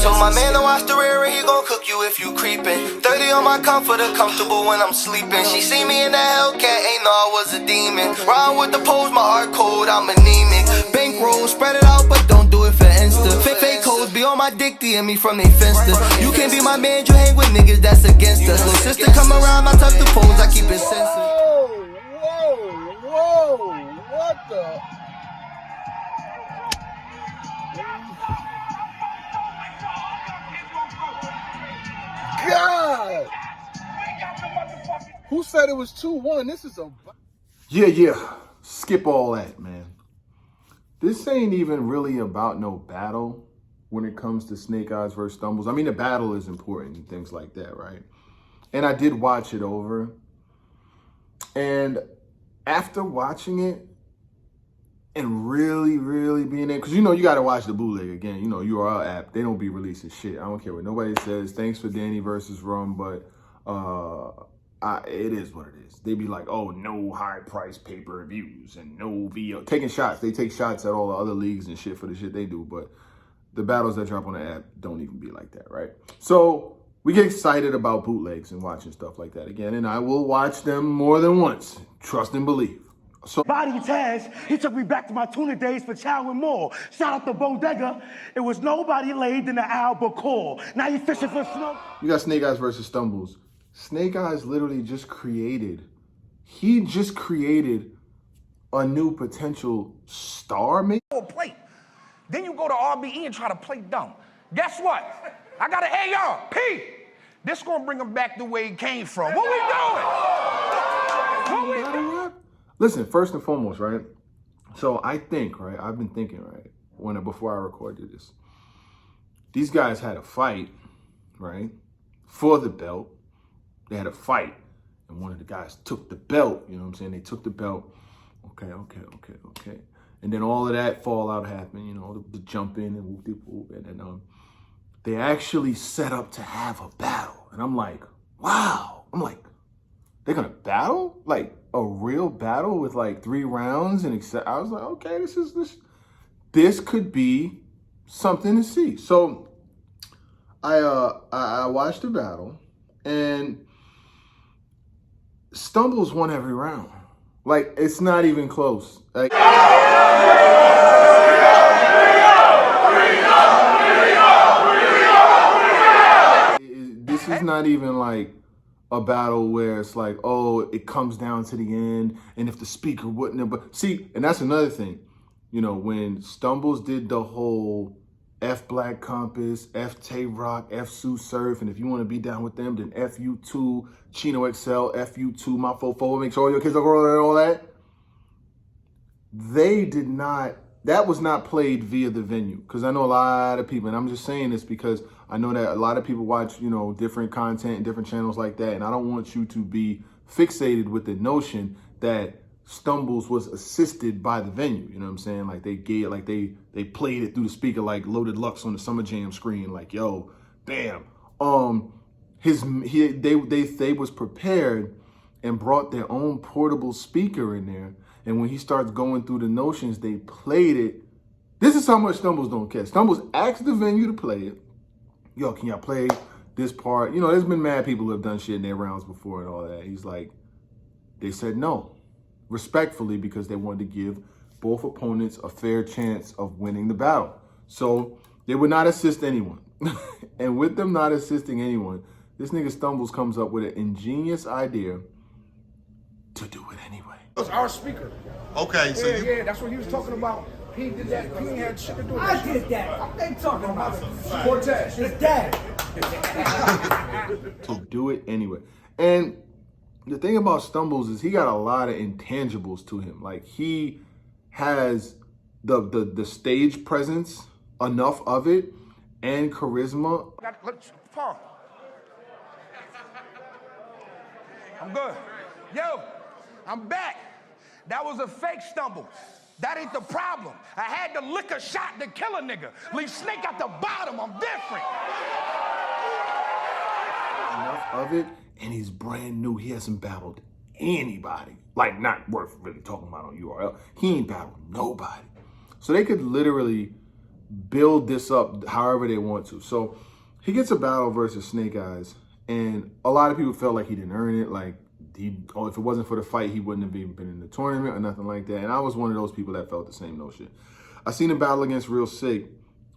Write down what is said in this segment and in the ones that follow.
Told my man to watch the rear and he gon' cook you if you creepin'. 30 on my comforter, comfortable when I'm sleeping. She see me in the Hellcat, ain't know I was a demon. Ride with the pose, my heart cold, I'm anemic. Bankroll, spread it out, but don't do it for Insta. Fake codes be on my dick, DM me from they finster. You can't be my man, you hang with niggas that's against us. Little sister come around, I tuck the pose, I keep it sensitive. Whoa, what the? God! Who said it was 2-1? This is a... Yeah. Skip all that, man. This ain't even really about no battle when it comes to Snake Eyez versus Stumbles. I mean, the battle is important and things like that, right? And I did watch it over. And after watching it and really being there, because you know you got to watch the bootleg again. You know, URL app, they don't be releasing shit. I don't care what nobody says. Thanks for Danny versus Rum, but it is what it is. They be like, oh, no high price pay-per-views and no VO. Taking shots. They take shots at all the other leagues and shit for the shit they do, but the battles that drop on the app don't even be like that, right? So we get excited about bootlegs and watching stuff like that again, and I will watch them more than once. Trust and believe. So Body Taz, he took me back to my tuna days for chow and more. Shout out to Bodega. It was nobody laid in the albacore. Now you fishing for snow. You got Snake Eyez versus Stumbles. Snake Eyez literally just created a new potential star, maybe? Plate. Then you go to RBE and try to play dumb. Guess what? I got an AR. This gonna bring him back the way he came from. What we doing? Listen, first and foremost, right? So I think, right? I've been thinking, right? Before I recorded this, these guys had a fight, right? For the belt. They had a fight, and one of the guys took the belt. You know what I'm saying? They took the belt. Okay. And then all of that fallout happened, you know, the jumping and whoop-de-whoop. And then they actually set up to have a battle. And I'm like, wow. I'm like, they're going to battle? Like a real battle with like 3 rounds? And I was like, okay, this could be something to see. So I watched the battle, and Stumbles won every round. Like, it's not even close. Like, this is not even like a battle where it's like, oh, it comes down to the end, and if the speaker wouldn't have, but see, and that's another thing. You know, when Stumbles did the whole F Black Compass, F Tay Rock, F Sue Surf, and if you want to be down with them, then F you too, Chino XL, F you too, my fofo, make sure all your kids are growing and all that. They did not, that was not played via the venue. Because I know a lot of people, and I'm just saying this because I know that a lot of people watch, you know, different content and different channels like that, and I don't want you to be fixated with the notion that Stumbles was assisted by the venue. You know what I'm saying? Like they played it through the speaker like Loaded Lux on the Summer Jam screen. Like, yo, bam. They was prepared and brought their own portable speaker in there. And when he starts going through the notions, they played it. This is how much Stumbles don't care. Stumbles asked the venue to play it. Yo, can y'all play this part? You know, there's been mad people who have done shit in their rounds before and all that. He's like, they said no. Respectfully, because they wanted to give both opponents a fair chance of winning the battle. So they would not assist anyone. And with them not assisting anyone, this nigga Stumbles comes up with an ingenious idea to do it anyway. It was our speaker. Okay, so yeah, that's what he was talking about. He did that. He had shit to do with that. I did that. What they talking about? Cortez. His dad. To do it anyway. And the thing about Stumbles is he got a lot of intangibles to him. Like, he has the stage presence, enough of it, and charisma. Paul. I'm good. Yo, I'm back. That was a fake Stumble. That ain't the problem. I had to lick a shot to kill a nigga. Leave Snake at the bottom. I'm different. Enough of it. And he's brand new. He hasn't battled anybody. Like, not worth really talking about on URL. He ain't battled nobody. So they could literally build this up however they want to. So he gets a battle versus Snake Eyez, and a lot of people felt like he didn't earn it. Like, if it wasn't for the fight, he wouldn't have even been in the tournament or nothing like that. And I was one of those people that felt the same no shit. I seen a battle against Real Sick,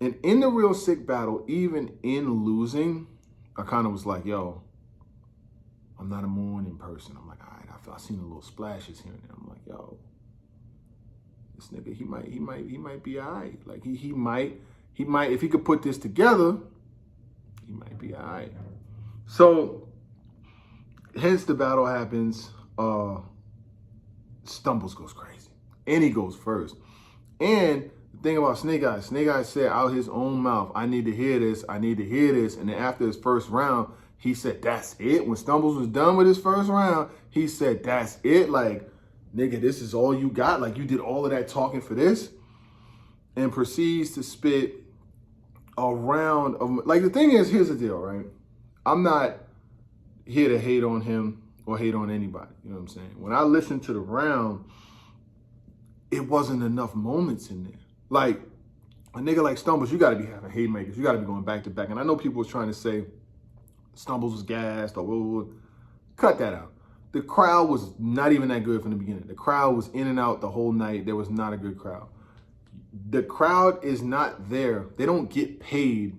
and in the Real Sick battle, even in losing, I kind of was like, yo, I'm not a morning person. I'm like, all right, I seen a little splashes here and there. I'm like, yo, this nigga, he might be all right. Like, he might, if he could put this together, he might be all right. So, hence the battle happens. Stumbles goes crazy. And he goes first. And the thing about Snake Eyez said out his own mouth, I need to hear this, I need to hear this. And then after his first round, he said, that's it. When Stumbles was done with his first round, he said, that's it. Like, nigga, this is all you got? Like, you did all of that talking for this? And proceeds to spit a round of, like, the thing is, here's the deal, right? I'm not here to hate on him or hate on anybody. You know what I'm saying? When I listened to the round, it wasn't enough moments in there. Like, a nigga like Stumbles, you got to be having haymakers. You got to be going back to back. And I know people was trying to say Stumbles was gassed or whoa. Cut that out. The crowd was not even that good from the beginning. The crowd was in and out the whole night. There was not a good crowd. The crowd is not there. They don't get paid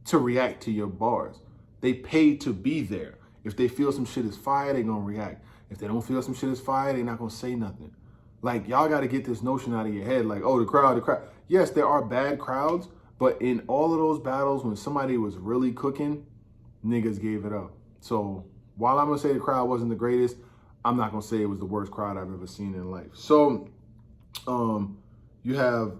to react to your bars. They pay to be there. If they feel some shit is fire, they gonna react. If they don't feel some shit is fire, they not gonna say nothing. Like, y'all gotta get this notion out of your head. Like, oh, the crowd. Yes, there are bad crowds, but in all of those battles, when somebody was really cooking, niggas gave it up. So while I'm gonna say the crowd wasn't the greatest, I'm not gonna say it was the worst crowd I've ever seen in life. So, you have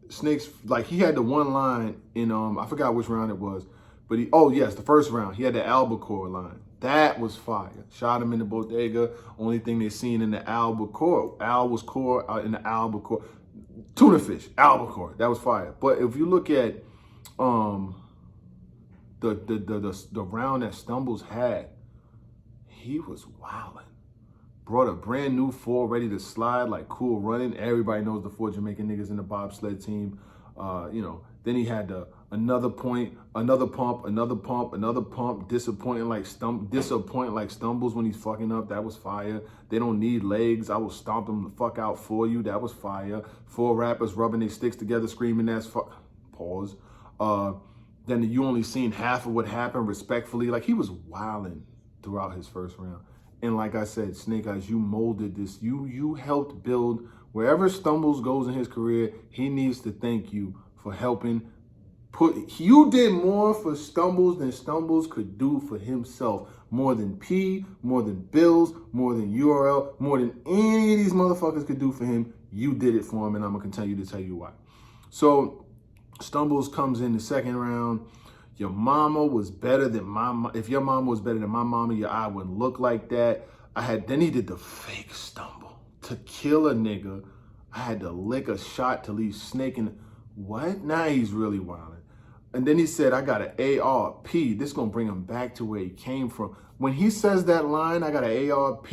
Snake's, like, he had the one line in, I forgot which round it was, but the first round, he had the albacore line. That was fire. Shot him in the bodega. Only thing they seen in the albacore. Al was core in the albacore. Tuna fish, albacore. That was fire. But if you look at the round that Stumbles had, he was wilding. Brought a brand new 4 ready to slide, like Cool Running. Everybody knows the 4 Jamaican niggas in the bobsled team. Then he had another point, another pump, disappointing like Stumbles when he's fucking up. That was fire. They don't need legs. I will stomp them the fuck out for you. That was fire. 4 rappers rubbing their sticks together, screaming that's pause. Then you only seen half of what happened respectfully. Like, he was wilding throughout his first round. And like I said, Snake Eyez, you molded this. You helped build wherever Stumbles goes in his career. He needs to thank you for helping you did more for Stumbles than Stumbles could do for himself. More than P, more than Bills, more than URL, more than any of these motherfuckers could do for him. You did it for him, and I'm gonna continue to tell you why. So Stumbles comes in the second round. Your mama was better than my if your mama was better than my mama, your eye wouldn't look like that. Then he did the fake stumble to kill a nigga. I had to lick a shot to leave Snake in. What? Now he's really wilding. And then he said, I got an ARP. This gonna bring him back to where he came from. When he says that line, I got an ARP,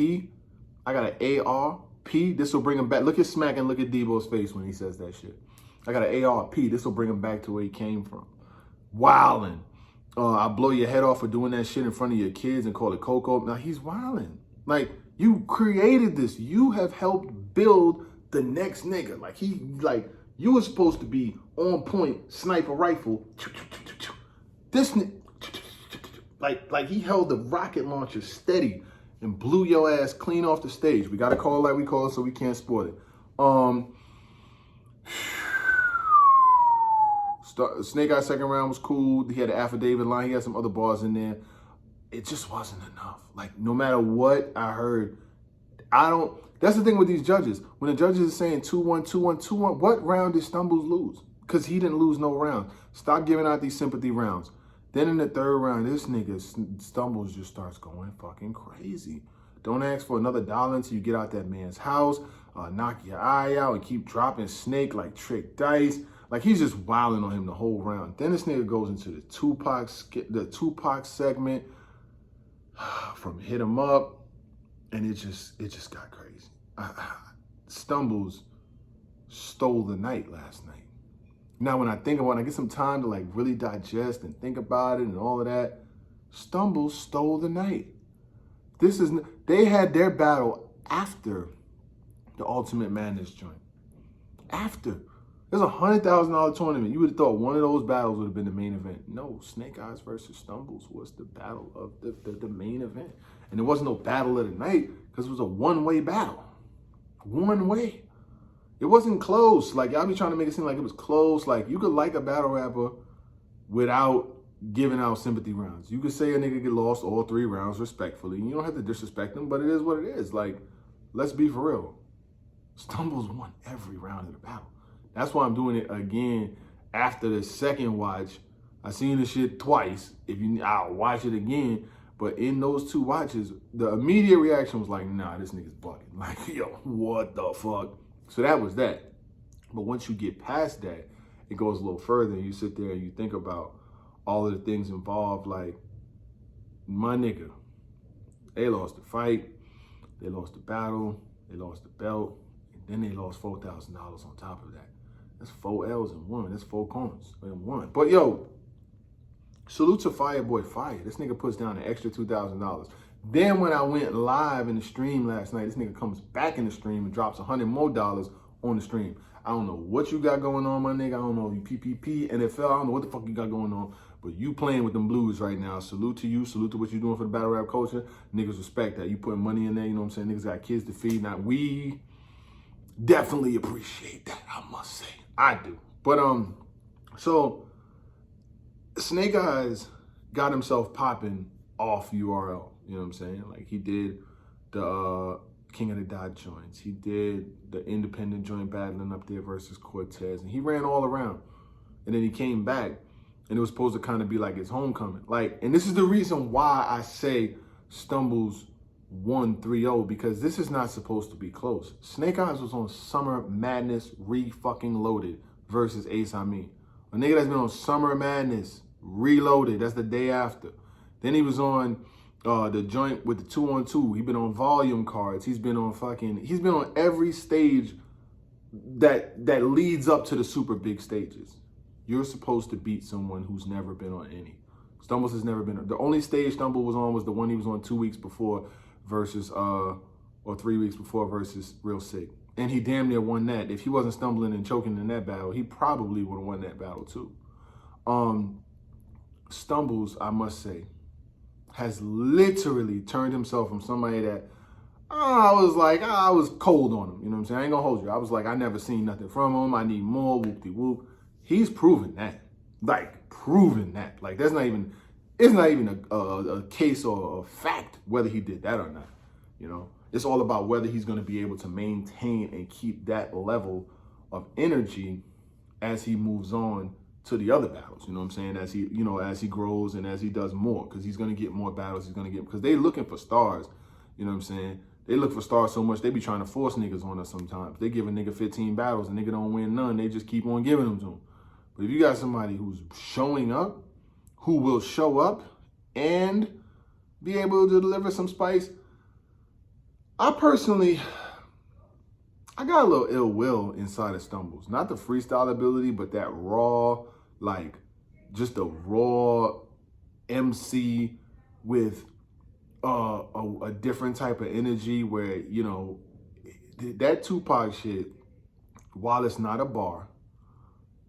this will bring him back. Look at Smack and look at Debo's face when he says that shit. I got an ARP, this will bring him back to where he came from. Wildin'. I'll blow your head off for doing that shit in front of your kids and call it Coco. Now he's wildin'. Like, you created this. You have helped build the next nigga. You were supposed to be on point, sniper rifle. This nigga, like he held the rocket launcher steady and blew your ass clean off the stage. We gotta call it like we call it so we can't spoil it. Snake Eyez second round was cool. He had an affidavit line. He had some other bars in there. It just wasn't enough. Like, no matter what I heard, that's the thing with these judges. When the judges are saying 2-1, 2-1, 2-1, what round did Stumbles lose? Because he didn't lose no round. Stop giving out these sympathy rounds. Then in the third round, this nigga Stumbles just starts going fucking crazy. Don't ask for another dollar until you get out that man's house. Knock your eye out and keep dropping Snake like trick dice. Like, he's just wilding on him the whole round. Then this nigga goes into the Tupac segment from Hit 'Em Up, and it just got crazy. Stumbles stole the night last night. Now, when I think about it, I get some time to like really digest and think about it and all of that. Stumbles stole the night. They had their battle after the Ultimate Madness joint. After. There's $100,000 tournament. You would have thought one of those battles would have been the main event. No, Snake Eyez versus Stumbles was the battle of the main event. And there wasn't no battle of the night because it was a one-way battle. One way. It wasn't close. Like, y'all be trying to make it seem like it was close. Like, you could like a battle rapper without giving out sympathy rounds. You could say a nigga get lost all 3 rounds respectfully. You don't have to disrespect them, but it is what it is. Like, let's be for real. Stumbles won every round of the battle. That's why I'm doing it again after the second watch. I seen the shit twice. I'll watch it again. But in those 2 watches, the immediate reaction was like, nah, this nigga's bugging. Like, yo, what the fuck? So that was that. But once you get past that, it goes a little further. And you sit there and you think about all of the things involved. Like, my nigga, they lost the fight. They lost the battle. They lost the belt. And then they lost $4,000 on top of that. That's 4 L's in one. That's 4 corners in one. But yo, salute to Fireboy Fire. This nigga puts down an extra $2,000. Then when I went live in the stream last night, this nigga comes back in the stream and drops $100 more on the stream. I don't know what you got going on, my nigga. I don't know if you PPP, NFL. I don't know what the fuck you got going on. But you playing with them blues right now. Salute to you. Salute to what you're doing for the battle rap culture. Niggas respect that. You putting money in there, you know what I'm saying? Niggas got kids to feed. Now, we definitely appreciate that, I must say. I do. But, so Snake Eyez got himself popping off URL. You know what I'm saying? Like, he did the King of the Dot joints. He did the independent joint battling up there versus Cortez. And he ran all around. And then he came back. And it was supposed to kind of be like his homecoming. Like, and this is the reason why I say Stumbles won 3-0, because this is not supposed to be close. Snake Eyez was on Summer Madness re-fucking loaded versus Ace Amin. A nigga that's been on Summer Madness reloaded. That's the day after. Then he was on the joint with the 2-on-2. He been on volume cards. He's been on every stage that leads up to the super big stages. You're supposed to beat someone who's never been on any. Stumbles has never been. The only stage Stumble was on was the one he was on 2 weeks before versus, or 3 weeks before versus Real Sick. And he damn near won that. If he wasn't stumbling and choking in that battle, he probably would have won that battle too. Stumbles, I must say, has literally turned himself from somebody that I was cold on him. You know what I'm saying? I ain't gonna hold you. I was like, I never seen nothing from him. I need more, whoop-de-whoop. He's proven that. Like, proven that. Like, it's not even a case or a fact whether he did that or not. You know? It's all about whether he's going to be able to maintain and keep that level of energy as he moves on to the other battles. You know what I'm saying? As he grows and as he does more, because he's going to get more battles. Because they looking for stars. You know what I'm saying? They look for stars so much, they be trying to force niggas on us sometimes. They give a nigga 15 battles, and nigga don't win none. They just keep on giving them to him. But if you got somebody who's showing up, who will show up and be able to deliver some spice, I got a little ill will inside of Stumbles. Not the freestyle ability, but that raw, like, just a raw MC with a different type of energy where, you know, that Tupac shit, while it's not a bar,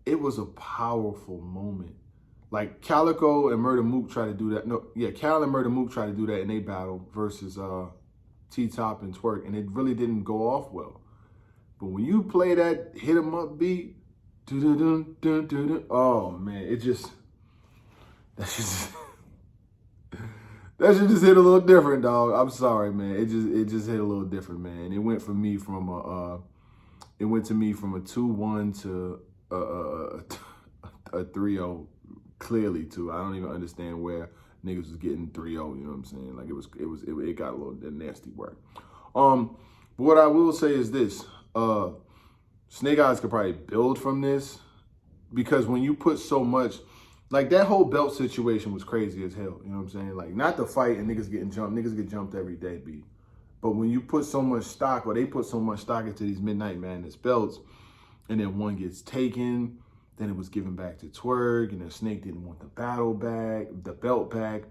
it was a powerful moment. Like, Calico and Murder Mook tried to do that. Cal and Murder Mook tried to do that in a battle versus T-Top and Twerk, and it really didn't go off well. But when you play that hit 'em up beat, oh man, that shit just hit a little different, dog. I'm sorry, man. It just hit a little different, man. It went to me from a 2-1 to a 3-0, clearly too. I don't even understand where niggas was getting 3-0, you know what I'm saying? Like, it got a little nasty work. But what I will say is this, Snake Eyez could probably build from this, because when you put so much, like, that whole belt situation was crazy as hell, you know what I'm saying? Like, not the fight and niggas getting jumped, niggas get jumped every day, B. But when you put so much stock, or they put so much stock into these Midnight Madness belts, and then one gets taken, Then it was given back to Twerk, and then Snake didn't want the belt back.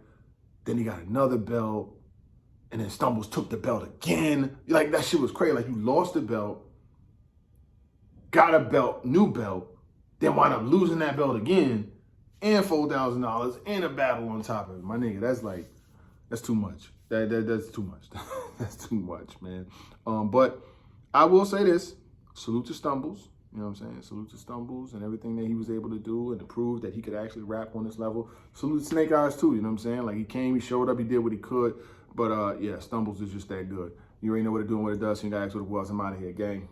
Then he got another belt, and then Stumbles took the belt again. Like, that shit was crazy. Like, you lost the belt, got a belt, new belt, then wound up losing that belt again, and $4,000, and a battle on top of it. My nigga, that's too much. That's too much. That's too much, man. But I will say this, salute to Stumbles. You know what I'm saying? Salute to Stumbles and everything that he was able to do and to prove that he could actually rap on this level. Salute to Snake Eyez too, you know what I'm saying? Like, he came, he showed up, he did what he could. But yeah, Stumbles is just that good. You already know what it do and what it does, so you gotta ask what it was. I'm out of here, gang.